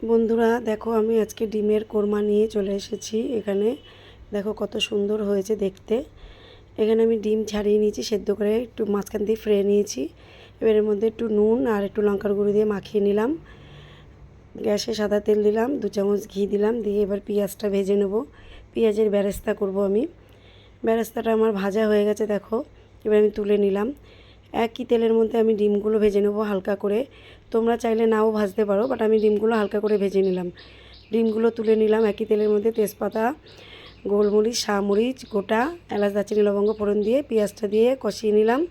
বন্ধুরা দেখো, আমি আজকে ডিমের কোরমা নিয়ে চলে এসেছি এখানে। দেখো কত সুন্দর হয়েছে দেখতে। এখানে আমি ডিম ছাড়িয়ে নিয়েছি, সেদ্ধ করে একটু মাঝখান দিয়ে ফ্রে নিয়েছি। এবার এর মধ্যে একটু নুন আর একটু লঙ্কার গুঁড়ো দিয়ে মাখিয়ে নিলাম। গ্যাসে সাদা তেল দিলাম, 2 চামচ ঘি দিলাম, দিয়ে এবার পেঁয়াজটা ভেজে নেব। পেঁয়াজের বেরেস্তা করব আমি। বেরেস্তাটা আমার ভাজা হয়ে গেছে দেখো। এবার আমি তুলে নিলাম। একই তেলের মধ্যে আমি ডিমগুলো ভেজে নেব হালকা করে। তোমরা চাইলে নাও ভাজতে পারো, বাট আমি ডিমগুলো হালকা করে ভেজে নিলাম। ডিমগুলো তুলে নিলাম একই তেলের মধ্যে। তেজপাতা, গোলমরিচ, শাহমরিচ গোটা, এলাচ, দারচিনি, লবঙ্গ ফোড়ন দিয়ে পেঁয়াজটা দিয়ে কষিয়ে নিলাম।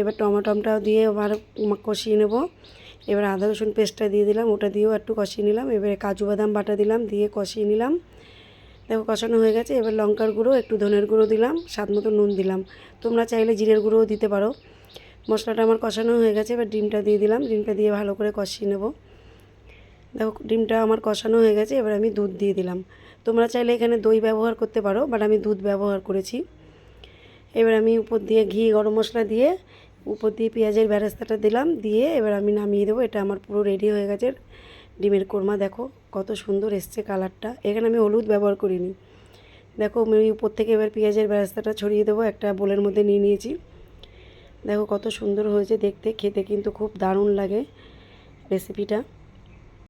এবার টমেটোটাও দিয়ে আবার কষিয়ে নেব। এবার আদা রসুন পেস্টটা দিয়ে দিলাম, ওটা দিয়েও একটু কষিয়ে নিলাম। এবারে কাজু বাদাম বাটা দিলাম, দিয়ে কষিয়ে নিলাম। দেখো কষানো হয়ে গেছে। এবার লঙ্কার গুঁড়ো, একটু ধনের গুঁড়ো দিলাম, স্বাদ মতো নুন দিলাম। তোমরা চাইলে জিরের গুঁড়োও দিতে পারো। মশলাটা আমার কষানো হয়ে গেছে। এবার ডিমটা দিয়ে দিলাম, ডিমটা দিয়ে ভালো করে কষিয়ে নেব। দেখো ডিমটা আমার কষানো হয়ে গেছে। এবার আমি দুধ দিয়ে দিলাম। তোমরা চাইলে এখানে দই ব্যবহার করতে পারো, বাট আমি দুধ ব্যবহার করেছি। এবার আমি উপর দিয়ে ঘি, গরম মশলা দিয়ে উপর দিয়ে পেঁয়াজের বেরেস্তাটা দিলাম, দিয়ে এবার আমি নামিয়ে দেবো। এটা আমার পুরো রেডি হয়ে গেছে ডিমের কোরমা। দেখো কত সুন্দর এসছে কালারটা। এখানে আমি হলুদ ব্যবহার করিনি। দেখো আমি উপর থেকে এবার পেঁয়াজের বেরেস্তাটা ছড়িয়ে দেবো। একটা বোলের মধ্যে নিয়ে নিয়েছি। দেখো কত সুন্দর হয়েছে দেখতে, খেতে কিন্তু খুব দারুণ লাগে রেসিপিটা।